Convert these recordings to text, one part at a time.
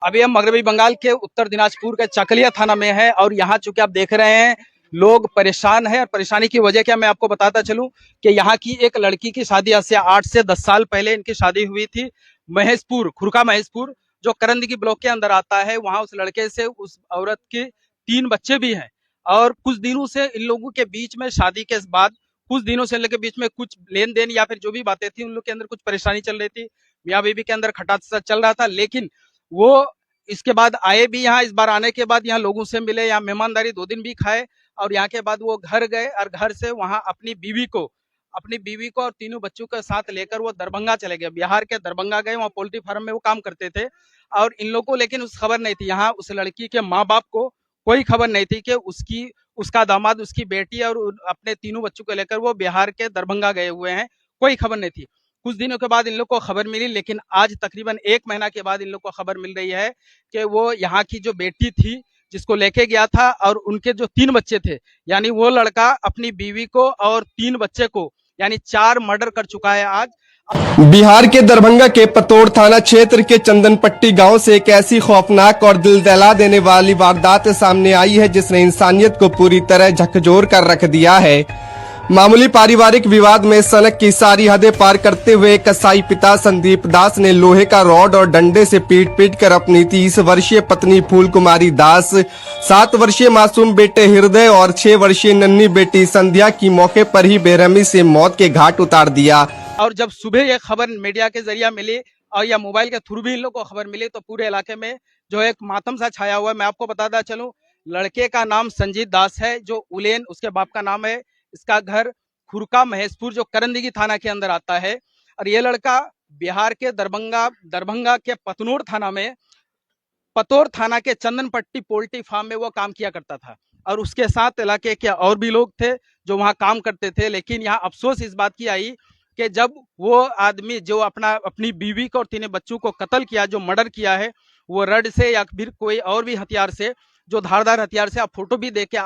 अभी हम मगरबी बंगाल के उत्तर दिनाजपुर के चकलिया थाना में है और यहाँ चूंकि आप देख रहे हैं लोग परेशान है और परेशानी की वजह क्या मैं आपको बताता चलूं कि यहाँ की एक लड़की की शादी आज से 8 से 10 साल पहले इनकी शादी हुई थी। महेशपुर, खुरका महेशपुर जो करंदगी ब्लॉक के अंदर आता है, वहां उस लड़के से उस औरत के 3 बच्चे भी हैं। और कुछ दिनों से इन लोगों के बीच में, शादी के बाद कुछ दिनों से इन लोगों के बीच में कुछ लेन देन या फिर जो भी बातें थी, उन लोग के अंदर कुछ परेशानी चल रही थी, मियाँ बीवी के अंदर खटासा चल रहा था। लेकिन वो इसके बाद आए भी यहाँ, इस बार आने के बाद यहाँ लोगों से मिले, यहाँ मेहमानदारी 2 दिन भी खाए और यहाँ के बाद वो घर गए और घर से वहां अपनी बीवी को और तीनों बच्चों के साथ लेकर वो दरभंगा चले गए। बिहार के दरभंगा गए, वहाँ पोल्ट्री फार्म में वो काम करते थे और इन लोगों को लेकिन उस खबर नहीं थी, यहाँ उस लड़की के माँ बाप को कोई खबर नहीं थी कि उसका दामाद, उसकी बेटी और अपने तीनों बच्चों को लेकर वो बिहार के दरभंगा गए हुए हैं, कोई खबर नहीं थी। कुछ दिनों के बाद इन लोग को खबर मिली, लेकिन आज तकरीबन 1 महीना के बाद इन लोग को खबर मिल रही है कि वो यहाँ की जो बेटी थी जिसको लेके गया था और उनके जो 3 बच्चे थे, यानी वो लड़का अपनी बीवी को और 3 बच्चे को यानी 4 मर्डर कर चुका है आज। बिहार के दरभंगा के पतोड़ थाना क्षेत्र के चंदनपट्टी गांव से एक ऐसी खौफनाक और दिल दहला देने वाली वारदात सामने आई है जिसने इंसानियत को पूरी तरह झकझोर कर रख दिया है। मामूली पारिवारिक विवाद में सनक की सारी हदें पार करते हुए कसाई पिता संदीप दास ने लोहे का रॉड और डंडे से पीट कर अपनी 30 वर्षीय पत्नी फूल कुमारी दास, 7 वर्षीय मासूम बेटे हृदय और 6 वर्षीय नन्ही बेटी संध्या की मौके पर ही बेरहमी से मौत के घाट उतार दिया। और जब सुबह ये खबर मीडिया के जरिए मिली और या मोबाइल के थ्रू भी इन लोग को खबर मिली तो पूरे इलाके में जो एक मातम सा छाया हुआ है। मैं आपको बताता चलूं, लड़के का नाम संजीत दास है, जो उलेन उसके बाप का नाम है। इसका घर खुरका महेशपुर जो करंदगी थाना के अंदर आता है और ये लड़का बिहार के दरभंगा के पतोर थाना के चंदनपट्टी पोल्ट्री फार्म में वो काम किया करता था और उसके साथ इलाके के और भी लोग थे जो वहां काम करते थे। लेकिन यहाँ अफसोस इस बात की आई कि जब वो आदमी जो अपनी बीवी को और 3 बच्चों को कत्ल किया, जो मर्डर किया है, वो रड से या फिर कोई और भी हथियार से, जो धारदार हथियार से, आप फोटो भी देख के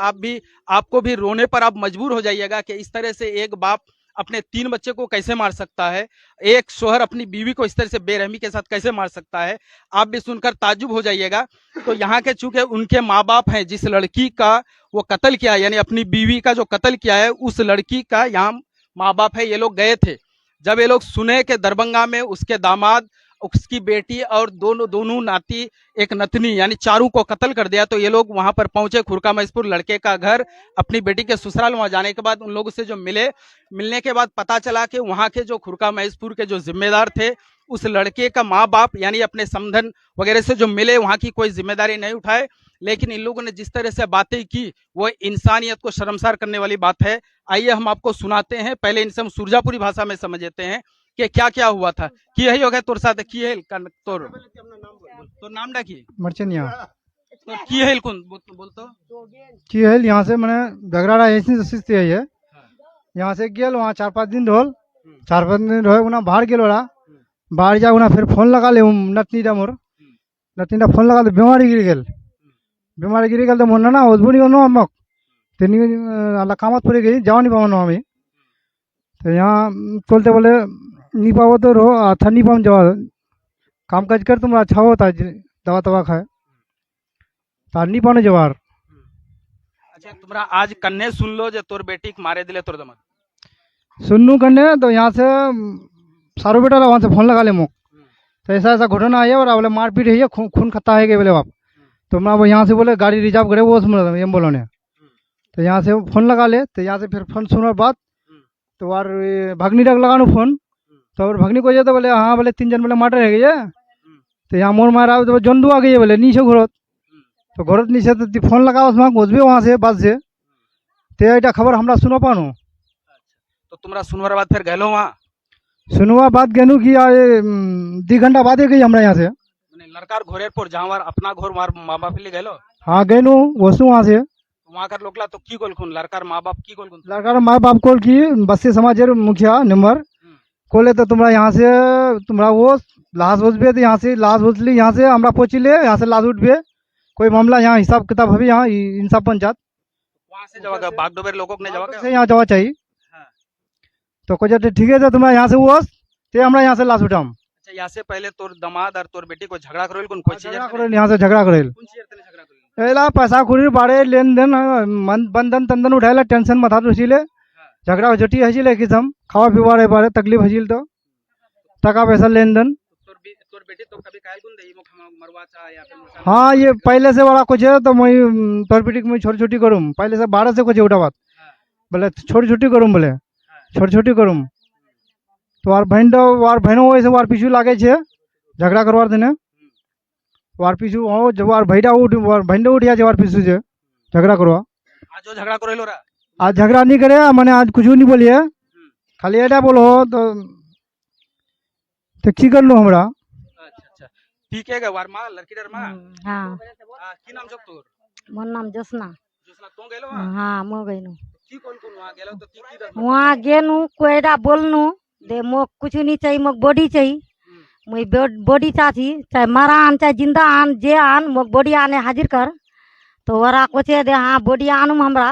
आपको भी रोने पर आप मजबूर हो जाइएगा कि इस तरह से एक बाप अपने 3 बच्चे को कैसे मार सकता है, एक शोहर अपनी बीवी को इस तरह से बेरहमी के साथ कैसे मार सकता है, आप भी सुनकर ताज्जुब हो जाइएगा। तो यहाँ के चूंकि उनके माँ बाप हैं, जिस लड़की का वो कत्ल किया यानी अपनी बीवी का जो कत्ल किया है, उस लड़की का यहाँ माँ बाप है, ये लोग गए थे। जब ये लोग सुने कि दरभंगा में उसके दामाद, उसकी बेटी और दोनों नाती, एक नतनी यानी 4 को कत्ल कर दिया, तो ये लोग वहां पर पहुंचे खुरका महेशपुर, लड़के का घर, अपनी बेटी के ससुराल। वहां जाने के बाद उन लोगों से जो मिलने के बाद पता चला कि वहां के जो खुरका महेशपुर के जो जिम्मेदार थे, उस लड़के का माँ बाप यानी अपने समधन वगैरह से जो मिले, वहां की कोई जिम्मेदारी नहीं उठाए। लेकिन इन लोगों ने जिस तरह से बातें की वो इंसानियत को शर्मसार करने वाली बात है। आइए हम आपको सुनाते हैं, पहले इनसे हम सुरजापुरी भाषा में समझ लेते हैं कि क्या क्या हुआ था। की है होगा तोर साथ की है तो नाम डाकी मर्चनिया तो की है कौन बोलतो की है यहाँ से मैंने झगड़ा ऐसी शिस्ती है ये यहाँ से गेल वहाँ 4-5 दिन ढोल 4-5 दिन रहे उना बाहर गेल ओरा बाहर जा उना फिर फोन लगा ले नतनीटा मोर नतनीटा फोन लगा बीमारी गिरी गेल तो मोर ना ओजबुनी गनो अमक तेनी अल्लाह कामत पड़े गई जाओ नहीं पाओ हमें तो यहाँ चलते बोले नहीं पाओ तो रो था नहीं पाओ जवा काम काज कर तुम अच्छा होता दवा तवा खाए तार नहीं पाने जवार। अच्छा तुम्हारा आज कन्ने सुन लो जो तोर बेटी के मारे दिले तोर दमन सुनू करने तो यहाँ से सारो बेटा वहाँ से फोन लगा ले मुख तो ऐसा घटना है और बोले मारपीट है खून खत्ता है बोले बाप तो मैं वो यहाँ से बोले गाड़ी रिजर्व करे वो एम्बुलेंस ने तो यहाँ से फोन लगा ले तो यहाँ से फिर फोन सुनने बाद तो यार भगनी डग लगानो फोन तो और भगनी को जाए तो बोले हाँ बोले 3 जन बोले मर्डर है गए तो यहाँ मोर मारा तो जंदू आ गई बोले नीचे घरत तो घरत नीचे तो फोन लगा उसमें घुसबे वहाँ से बस से तो ये खबर हमरा सुनो पानो तो तुम्हारा सुनवार बाद फिर गलो वहाँ सुनवा बात गेनू की 2 घंटा बाद गई हमरा यहाँ से लड़कार घोरे पर जहाँ अपना घोर माँ बाप ले गलो। हाँ गेनू वसु वहाँ से वहाँ कर लोकला तो की गोल लड़कार माँ बाप की गोल लड़कार माँ बाप कोल की बस्ती समाजेर मुखिया नंबर कोले तो तुम्हारा यहाँ से तुम्हारा वो लाश उठबे तो यहाँ से लाश उठली यहाँ से हमरा पहुँचिले यहाँ से लाश उठबे कोई मामला यहाँ हिसाब किताब अभी यहाँ इंसाफ पंचायत वहाँ से जवा बागडोबर लोगों ने जवा से यहाँ जवा चाहिए तो कुछ ठीक है तो तुम्हारा यहाँ से वो ते हमरा यहाँ से लाश उठाम अच्छा, यहाँ से पहले तोर दामाद और तोर बेटी को झगड़ा करोल कौन कोई चीज झगड़ा करेल यहाँ से झगड़ा करेल कौन चीज तने झगड़ा करोल एला पैसा कुड़ी बाड़े लेन देन बंधन तंदन उठाएला टेंशन माथा रुसीले झगड़ा झटी हसीले किसम खावा पीवा रे बारे तकलीफ हसील तो टका पैसा लेन देन तोर बेटी तो कभी कायल कौन दे मुख मरवा चा या फिर मुर्गा हाँ ये पहले से बड़ा कुछ है तो मैं तोर बेटी मैं छोटी छोटी करूँ पहले से 12 से कुछ उठा बात बोले छोटी छोटी करूँ बोले छोटी छोटी करूँ तो वार बहनों वैसे वार पीछू लागे छे झगड़ा करवार देने वार पीछू हो जब वार भैडा उठ वार भैंडे उठिया वार पीछू छे झगड़ा करवा आज जो झगड़ा करोल हो रहा आज झगड़ा नहीं करे मैंने आज कुछ नहीं बोलिए खाली एटा बोलो तो टैक्सी कर लो हमरा अच्छा अच्छा ठीक है वार माँ लड़की डर माँ हाँ की नाम जब तोर मोर नाम जोसना जोसना तो गेलो वहाँ हाँ मो गईनु की कौन कौन वहाँ गेलो तो की डर वहाँ गेनु कोयरा बोलनु दे मोक कुछ नहीं चाहिए मोक बॉडी चाहिए मुई बॉडी चाची चाहे मरा आन चाहे जिंदा आन जे आन मोक बॉडी आने हाजिर कर तो वरा कोचे दे हाँ बॉडी आनुम हमरा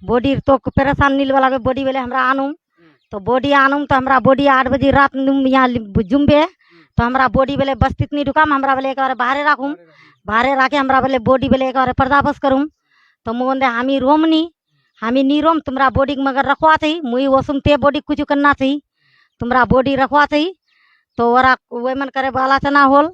बॉडी तो परेशान नील वाला बॉडी वाले हमरा आनुम तो बॉडी आनुम तो हमरा बॉडी 8 बजे रात नुम यहाँ जुम्बे तो हमरा बॉडी वाले बस इतनी रुकाम हमरा वाले एक बार बाहरे राखूं बाहरे राखे हमरा वाले बॉडी वाले एक बार पर्दाफस करूँ तो मुझे हामी रोमनी हामी नी रोम तुम्हारा बॉडी मगर रखवा थी मुई वसुम ते बॉडी कुछ करना थी तुम्हारा बॉडी रखवा थी तो वरा वही करे बाला चना होल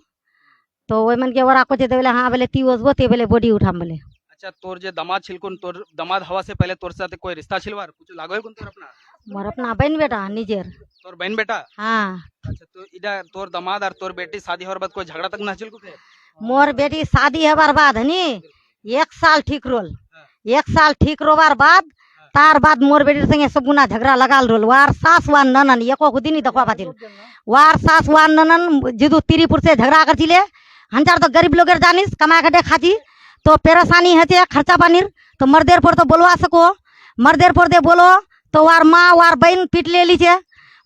तो वही मन के वरा कुछ बोले हाँ बोले ती वसबो ते बोले बॉडी उठाम बोले अच्छा तोर जे दामाद छिलकुन तोर दामाद हवा से पहले तोर साथ कोई रिश्ता छिलवार कुछ लागो है कौन तोर अपना मोर अपना बहन बेटा निजेर तोर बहन बेटा हाँ अच्छा तो इधर तोर दामाद और तोर बेटी शादी होर बाद कोई झगड़ा तक ना छिलकु थे मोर बेटी शादी हबार बाद हनी 1 साल ठीक रोल 1 साल ठीक रोबार बाद तार बाद मोर बेटी संगे सब गुना झगड़ा लगाल रोल वार सास वार ननन एको खुदी नहीं दखवा पातिल वार सास वार ननन जिदू तिरीपुर से झगड़ा करतिले हंजार तो गरीब लोगेर जानिस कमा खटे खाती तो परेशानी है खर्चा पानीर तो मर्देर पर तो बोलवा सको मर्देर पर दे बोलो तो वार माँ वार बहन पीट ले लीचे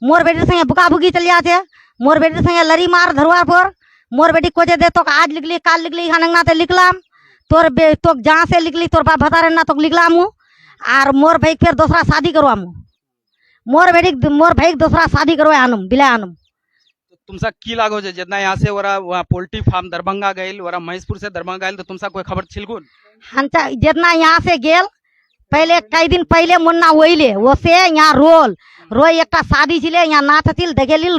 मोर बेटी संगे बुका बुकी चल जाते मोर बेटी संगे लड़ी मार धरवार पर मोर बेटी कोचे दे तो आज लिखली काल लिखली हानंगना ते लिखलाम तोर तो जहाँ से लिखली तोर बाप बता रहे ना तो लिखलाम और मोर भाई फिर दूसरा शादी करवामू मोर भाई दूसरा शादी करवा आनुम बिला आनुम तुमसा की लागो जे जितना यहाँ से वरा वहाँ पोल्ट्री फार्म दरभंगा गइल वरा महेशपुर से दरभंगा गइल तो तुमसा कोई खबर छिलकुन हंचा जितना यहाँ से गेल पहले कई दिन पहले मुन्ना वहीले वो से यहाँ रोय एक शादी छिले यहाँ नाच थिल देखेलिल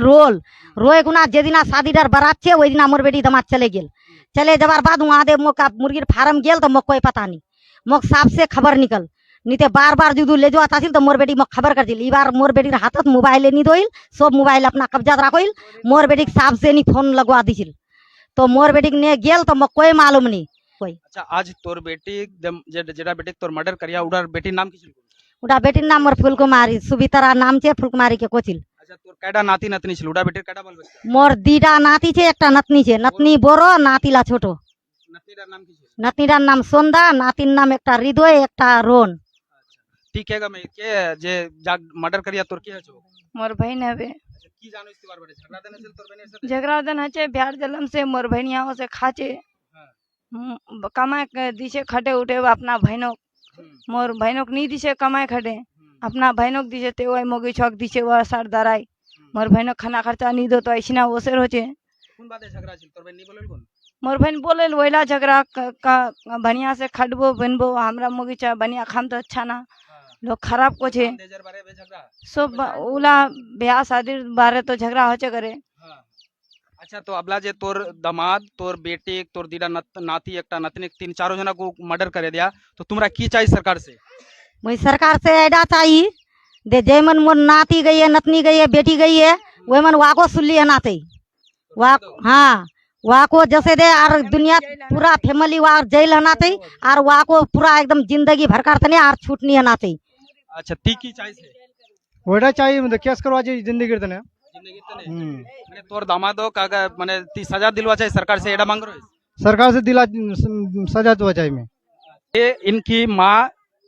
रोय गुना जे दिना शादी डर बारात छे वही दिना मोर बेटी दमाद चले गेल चले जबार बाद वहाँ दे मोक मुर्गीर फार्म गेल तो मोक कोई पता नहीं मोक साफ से खबर निकल नहीं तो बार बार जुदू ले जाता तो मोर बेटी मोक खबर कर दिल बार मोर बेटी हाथत मोबाइल नहीं दोल सब मोबाइल अपना कब्जा रखोल मोर बेटी साफ से नहीं फोन लगवा दीजिल तो मोर बेटी ने गेल तो मोक कोई मालूम नहीं कोई अच्छा आज तोर बेटी जेड़ा बेटी तोर मर्डर करिया उड़ार बेटी नाम की छिलकुन उड़ा बेटी नाम मोर फुलकुमारी सुबितरा नाम छे फुलकुमारी के कोचिल अच्छा तोर कैडा नाती नतनी छिल उड़ा बेटी कैडा बाल बच्चा मोर दीडा नाती छे एकटा नतनी छे नतनी बोरो नातीला छोटो नतनीडार नाम की छिल नतनीडार नाम सोंदा नातिन नाम एकटा हृदय एकटा रोन ठीक है मैं के जे जाग मर्डर करिया तोर के छो मोर बहन हवे अच्छा की जानो इसके बारे में झगड़ा देने से तोर बहन से झगड़ा दन हचे बिहार जलम से मोर बहन यहाँ से खाचे कमाए दिशे खटे उठे अपना बहनों मोर बहनों नहीं दिशे कमाए खटे अपना बहनों दिशे ते वही मोगी छक दिशे वह सार दराई मोर बहनों खाना खर्चा नहीं दो तो ऐसा ओसेर होचे कौन बात है झगड़ा छिल तोर बहन नहीं बोलल कौन मोर बहन बोले वहीला झगड़ा बनिया से खटबो बनबो हमरा मोगी चा बनिया खाम तो अच्छा ना लोग खराब को छे सब उला ब्याह शादी बारे तो झगड़ा होचे करे अच्छा तो अबला जे तोर दामाद तोर बेटी तोर दीदा नाती एकटा नतनी 3-4 जना को मर्डर करे दिया तो तुमरा की चाहिए सरकार से वही सरकार से ऐडा चाहिए दे जय मन मोर नाती गई है नतनी गई है बेटी गई है वही मन वाको सुल्ली है नाते हाँ वाको जैसे दे और दुनिया पूरा फैमिली वार जेल हनाते और वाको पूरा एकदम जिंदगी भर करते और छूट नहीं हनाते अच्छा ठीक की चाहिए वोटा चाहिए मतलब केस करवा चाहिए जिंदगी तने जिंदगी तने मैंने तोर दामादो कागा माने 30 सजा दिलवा चाहिए सरकार से एडा मांग रहे सरकार से दिला सजा तो चाहिए मैं ये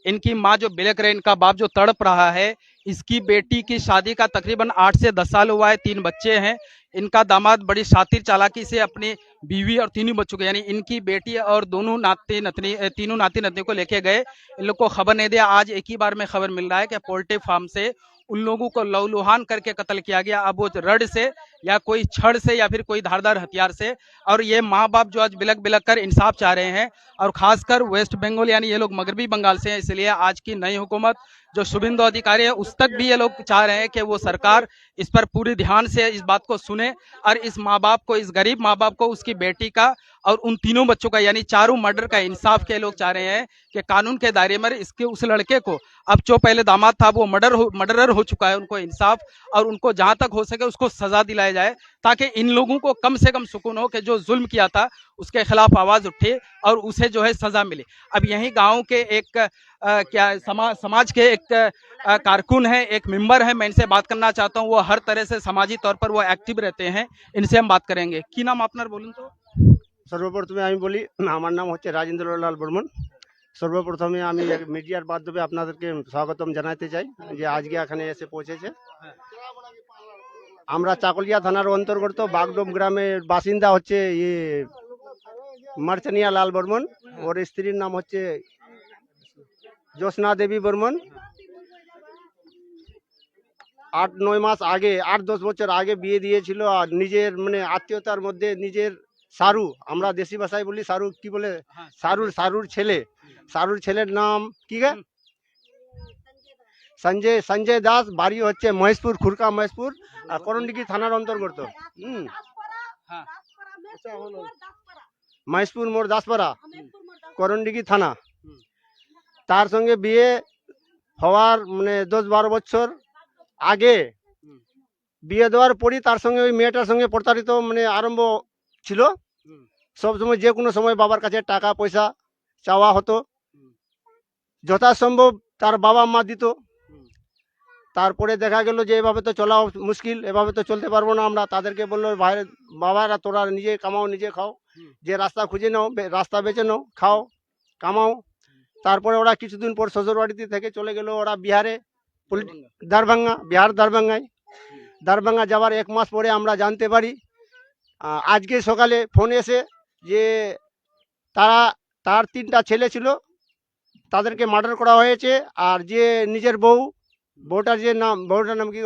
इनकी माँ जो बिलक रहे इनका बाप जो तड़प रहा है इसकी बेटी की शादी का तकरीबन 8 से 10 साल हुआ है 3 बच्चे हैं इनका दामाद बड़ी शातिर चालाकी से अपनी बीवी और 3 बच्चों को यानी इनकी बेटी और तीनों नाती नतनी को लेके गए इन लोग को खबर नहीं दिया आज एक ही बार में खबर मिल रहा है कि पोल्ट्री फार्म से उन लोगों को लहूलुहान करके कत्ल किया गया, अब वो रड से या कोई छड़ से या फिर कोई धारदार हथियार से। और ये माँ बाप जो आज बिलक बिलक कर इंसाफ चाह रहे हैं, और खासकर वेस्ट बंगाल यानी ये लोग मगरबी बंगाल से हैं, इसलिए आज की नई हुकूमत जो शुभेंदु अधिकारी है उस तक भी ये लोग चाह रहे हैं कि वो सरकार इस पर पूरी ध्यान से इस बात को सुने और इस माँ बाप को, इस गरीब माँ बाप को, उसकी बेटी का और उन तीनों बच्चों का यानी चारों मर्डर का इंसाफ के लोग चाह रहे हैं कि कानून के दायरे में इसके उस लड़के को, अब जो पहले दामाद था वो मर्डरर हो चुका है, उनको इंसाफ और उनको जहां तक हो सके उसको सजा दिलाया जाए, ताकि इन लोगों को कम से कम सुकून हो कि जो जुल्म किया था उसके खिलाफ आवाज उठे और उसे जो है सजा मिले। अब यही गांव के एक समाज के एक कारकुन है, एक मेंबर है, मैं इनसे बात करना चाहता हूँ। वो हर तरह से समाजी तौर पर वो एक्टिव रहते हैं, इनसे हम बात करेंगे। की नाम আপনার বলুন তো? সর্বপ্রথমে আমি বলি, আমার নাম হচ্ছে রাজেন্দ্রলাল বর্মন। সর্বপ্রথমে আমি মিডিয়ার মাধ্যমে আপনাদেরকে স্বাগতম জানাতে চাই যে আজকে এখানে এসে পৌঁছেছে। আমরা চাকুলিয়া থানার অন্তর্গত বাগডোম গ্রামের বাসিন্দা হচ্ছে মার্চানিয়া লাল বর্মন, ওর স্ত্রীর নাম হচ্ছে জ্যোৎস্না দেবী বর্মন। 8-9 মাস আগে, 8-10 বছর আগে বিয়ে দিয়েছিল, আর নিজের মানে আত্মীয়তার মধ্যে নিজের সারু, আমরা দেশি ভাষায় বলি সারু, কি বলে সারুর ছেলের নাম কি গে সঞ্জয় দাস, বাড়ি হচ্ছে মহেশপুর, খুরকা মহেশপুর, আর করণডিঘি থানার অন্তর্গত। মহেশপুর মোড় দাসপাড়া, করণডিঘি থানা। তার সঙ্গে বিয়ে হওয়ার মানে 10-12 বছর আগে বিয়ে দেওয়ার পরই তার সঙ্গে ওই মেয়েটার সঙ্গে প্রতারিত মানে আরম্ভ ছিল। সবসময় যে কোনো সময় বাবার কাছে টাকা পয়সা চাওয়া হতো, যথাসম্ভব তার বাবা মা দিত। তারপরে দেখা গেল যে এভাবে তো চলা মুশকিল, এভাবে তো চলতে পারবো না আমরা। তাদেরকে বললো, ভাই বাবারা তোরা নিজে কামাও, নিজে খাও, যে রাস্তা খুঁজে নাও, রাস্তা বেছে নাও, খাও, কামাও। তারপরে ওরা কিছুদিন পর শ্বশুরবাড়িতে থেকে চলে গেল ওরা বিহারে, দারভাঙ্গা যাওয়ার 1 মাস পরে আমরা জানতে পারি, আজকে সকালে ফোন এসে যে তার 3টা ছেলে ছিল, তাদেরকে মার্ডার করা হয়েছে। আর যে নিজের বউটার নাম কি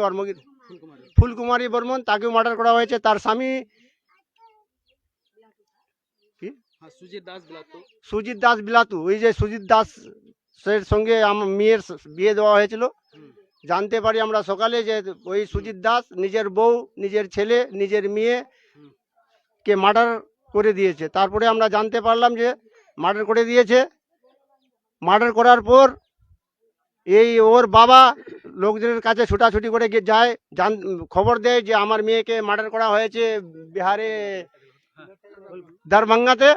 ফুলকুমারী বর্মন, তাকেও মার্ডার করা হয়েছে। তার স্বামী সুজিত দাস বিলাতু, ওই যে সুজিত দাসের সঙ্গে আমার মেয়ের বিয়ে দেওয়া হয়েছিল। জানতে পারি আমরা সকালে যে ওই সুজিত দাস নিজের বউ, নিজের ছেলে, নিজের মেয়েকে মার্ডার করে দিয়েছে। তারপরে আমরা জানতে পারলাম যে মার্ডার করে দিয়েছে। মার্ডার করার পর এই ওর বাবা লোকজনের কাছে ছুটাছুটি করে যায়, খবর দেয় যে আমার মেয়েকে মার্ডার করা হয়েছে বিহারে দারভাঙ্গাতে।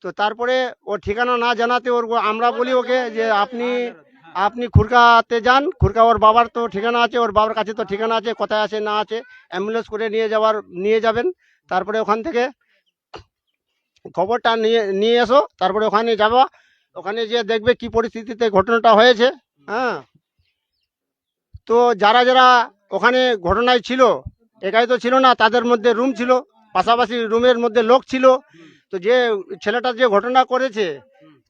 তো তারপরে ওর ঠিকানা না জানাতে আমরা বলি ওকে যে আপনি খুরকাতে যান, খুরকা ওর বাবার তো ঠিকানা আছে, ওর বাবার কাছে তো ঠিকানা আছে, কোথায় আছে না আছে অ্যাম্বুলেন্স করে নিয়ে যাবেন। তারপরে ওখান থেকে খবরটা নিয়ে এসো, তারপরে ওখানে যাবা, ওখানে যে দেখবে কি পরিস্থিতিতে ঘটনাটা হয়েছে। হ্যাঁ, তো যারা ওখানে ঘটনায় ছিল, একাই তো ছিল না, তাদের মধ্যে রুম ছিল, পাশাপাশি রুমের মধ্যে লোক ছিল। তো যে ছেলেটা যে ঘটনা করেছে,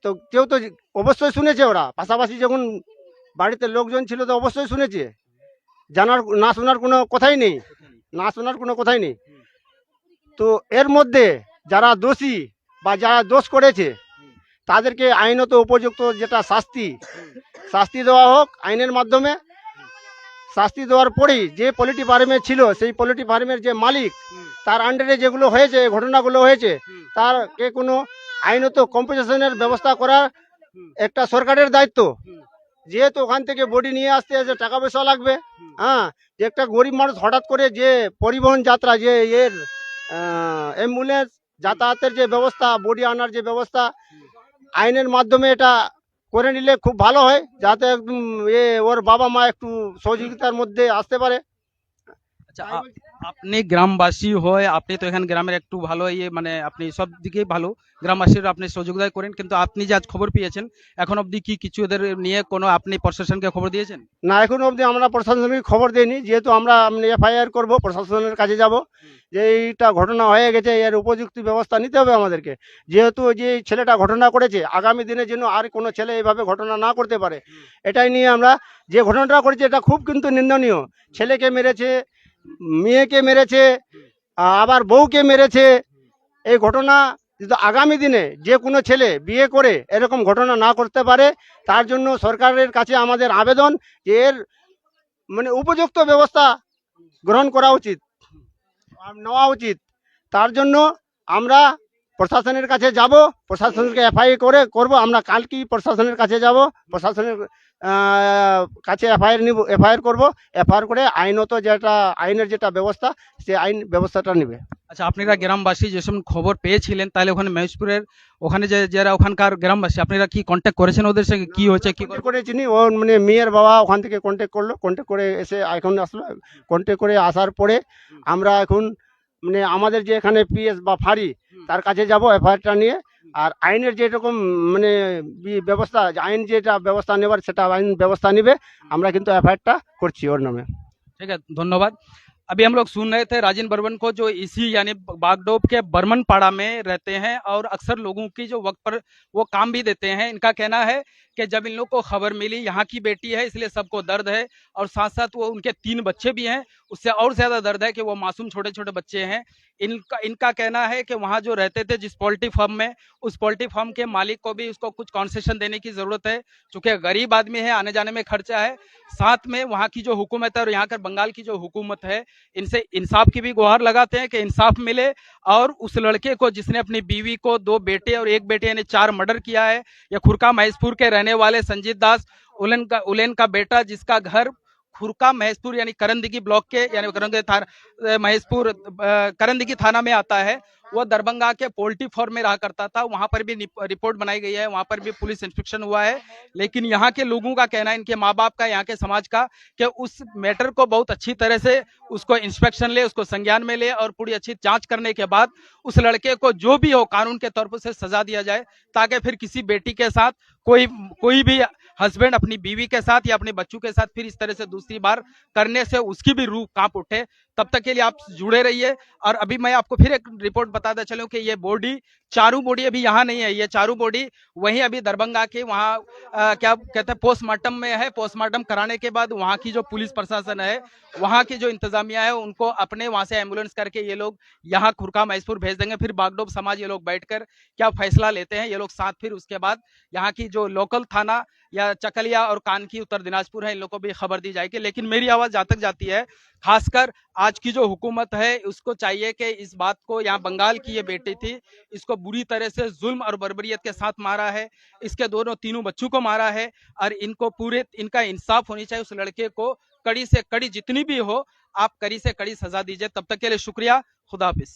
তো কেউ তো অবশ্যই শুনেছে, ওরা পাশাপাশি যখন বাড়িতে লোকজন ছিল তো অবশ্যই শুনেছে, না শোনার কোনো কথাই নেই। তো এর মধ্যে যারা দোষী বা যারা দোষ করেছে তাদেরকে আইনত উপযুক্ত যেটা শাস্তি দেওয়া হোক আইনের মাধ্যমে। শাস্তি দেওয়ার পরেই যে পোল্ট্রি ফার্মে ছিল, সেই পোল্ট্রি ফার্মের যে মালিক, তার আন্ডারে যেগুলো হয়েছে, ঘটনাগুলো হয়েছে, তারকে কোনো আইনত কম্পেনসেশনের ব্যবস্থা করা একটা সরকারের দায়িত্ব। যেহেতু ওখান থেকে বডি নিয়ে আসতে যে টাকা পয়সা লাগবে, হ্যাঁ, যে একটা গরিব মানুষ হঠাৎ করে যে পরিবহন যাত্রা, যে অ্যাম্বুলেন্স যাতায়াতের যে ব্যবস্থা, বডি আনার যে ব্যবস্থা, আইনের মাধ্যমে এটা করে নিলে খুব ভালো হয়, যাতে একদম ওর বাবা মা একটু সহযোগিতার মধ্যে আসতে পারে। আচ্ছা আপনি গ্রামবাসী হয়ে আপনি তো এখানে গ্রামের একটু ভালো ইয়ে মানে আপনি সব দিকেই ভালো গ্রামবাসীরা আপনি সহযোগিতা করেন কিন্তু আপনি যে আজ খবর পেয়েছেন এখন অবধি কি কিছু এদের নিয়ে কোনো আপনি প্রশাসনকে খবর দিয়েছেন? না, এখন অবধি আমরা প্রশাসনকে খবর দিইনি, যেহেতু আমরা এফআইআর করব, প্রশাসনের কাছে যাব যে এইটা ঘটনা হয়ে গেছে, এর উপযুক্ত ব্যবস্থা নিতে হবে আমাদেরকে। যেহেতু যে ছেলেটা ঘটনা করেছে, আগামী দিনে যেন আর কোনো ছেলে এইভাবে ঘটনা না করতে পারে, এটাই নিয়ে আমরা যে ঘটনাটা করেছি এটা খুব কিন্তু নিন্দনীয়। ছেলেকে মেরেছে, মেয়েকে মেরেছে, আবার বউকে মেরেছে। এই ঘটনা যদি আগামী দিনে যে কোনো ছেলে বিয়ে করে এরকম ঘটনা না করতে পারে, তার জন্য সরকারের কাছে আমাদের আবেদন যে এর উপযুক্ত ব্যবস্থা গ্রহণ করা উচিত, নেওয়া উচিত। তার জন্য আমরা প্রশাসনের কাছে যাব, প্রশাসনকে এফআইআর করব। আমরা কালকেই প্রশাসনের কাছে যাব, প্রশাসনের কাছে এফআইআর করব। এফআইআর করে আইনত যেটা আইনের যেটা ব্যবস্থা, সে আইন ব্যবস্থাটা নেবে। আচ্ছা আপনারা গ্রামবাসী যে সময় খবর পেয়েছিলেন তাহলে ওখানে মহেশপুরের ওখানে যে যারা ওখানকার গ্রামবাসী আপনারা কি কন্ট্যাক্ট করেছেন ওদের সঙ্গে কি হয়েছে কি করেছিনি? ও মেয়ের বাবা ওখান থেকে কন্ট্যাক্ট করলো, কন্ট্যাক্ট করে এসে এখন আসলো। কন্ট্যাক্ট করে আসার পরে আমরা এখন আমাদের যে এখানে পিএস বা ফাঁড়ি তার কাছে যাব এফআইআরটা নিয়ে। আর আইনের যেরকম ব্যবস্থা, আইন যেটা ব্যবস্থা নেবার সেটা আইন ব্যবস্থা নেবে। আমরা কিন্তু এফআইআরটা করছি ওর নামে। ठीक है धन्यवाद। अभी हम लोग सुन रहे थे राजेंद्र बर्मन को जो इसी यानी बागडोब के बर्मन पाड़ा में रहते हैं और अक्सर लोगों की जो वक्त पर वो काम भी देते हैं। इनका कहना है कि जब इन लोग को खबर मिली यहाँ की बेटी है इसलिए सबको दर्द है और साथ साथ वो उनके 3 बच्चे भी हैं, उससे और ज्यादा दर्द है कि वो मासूम छोटे छोटे बच्चे हैं। इनका कहना है कि वहाँ जो रहते थे जिस पोल्ट्री फार्म में, उस पोल्ट्री फार्म के मालिक को भी उसको कुछ कॉन्सेशन देने की जरूरत है, चूंकि गरीब आदमी है, आने जाने में खर्चा है। साथ में वहाँ की जो हुकूमत है और यहाँ कर बंगाल की जो हुकूमत है, इनसे इंसाफ की भी गुहार लगाते हैं कि इंसाफ मिले और उस लड़के को जिसने अपनी बीवी को 2 बेटे और 1 बेटे यानी 4 मर्डर किया है, या खुरका महेशपुर के रहने वाले संजीत दास उलेन का बेटा जिसका घर खुरका महेशपुर यानी करंदगी ब्लॉक के यानी महेशपुर करंदगी थाना में आता है, वो दरभंगा के पोल्ट्री फार्म में रहा करता था। वहां पर भी रिपोर्ट बनाई गई है, वहां पर भी पुलिस इंस्पेक्शन हुआ है। लेकिन यहाँ के लोगों का कहना है, इनके माँ बाप का, यहाँ के समाज का, कि उस मैटर को बहुत अच्छी तरह से उसको इंस्पेक्शन ले, उसको संज्ञान में ले और पूरी अच्छी जांच करने के बाद उस लड़के को जो भी हो कानून के तौर पर से सजा दिया जाए, ताकि फिर किसी बेटी के साथ कोई भी हस्बैंड अपनी बीवी के साथ या अपने बच्चों के साथ फिर इस तरह से दूसरी बार करने से उसकी भी रूह कांप उठे। तब तक के लिए आप जुड़े रहिए। और अभी मैं आपको फिर एक रिपोर्ट बताता चलूं कि ये बॉडी चारू बॉडी अभी यहाँ नहीं है, ये चारू बॉडी वहीं अभी दरभंगा के वहाँ क्या कहते हैं पोस्टमार्टम में है। पोस्टमार्टम कराने के बाद वहाँ की जो पुलिस प्रशासन है, वहाँ की जो इंतजामिया है, उनको अपने वहाँ से एम्बुलेंस करके ये लोग यहाँ खुरका महेशपुर भेज देंगे। फिर बागडोब समाज ये लोग बैठकर क्या फैसला लेते हैं ये लोग साथ, फिर उसके बाद यहाँ की जो लोकल थाना या चकलिया और कानकी उत्तर दिनाजपुर है, इन लोगों को भी खबर दी जाएगी। लेकिन मेरी आवाज जहाँ तक जाती है, खासकर आज की जो हुकूमत है उसको चाहिए कि इस बात को, यहाँ बंगाल की ये बेटी थी, इसको बुरी तरह से जुल्म और बर्बरियत के साथ मारा है, इसके तीनों बच्चों को मारा है और इनको इनका इंसाफ होनी चाहिए। उस लड़के को कड़ी से कड़ी जितनी भी हो आप कड़ी से कड़ी सजा दीजिए। तब तक के लिए शुक्रिया, खुदा हाफिज।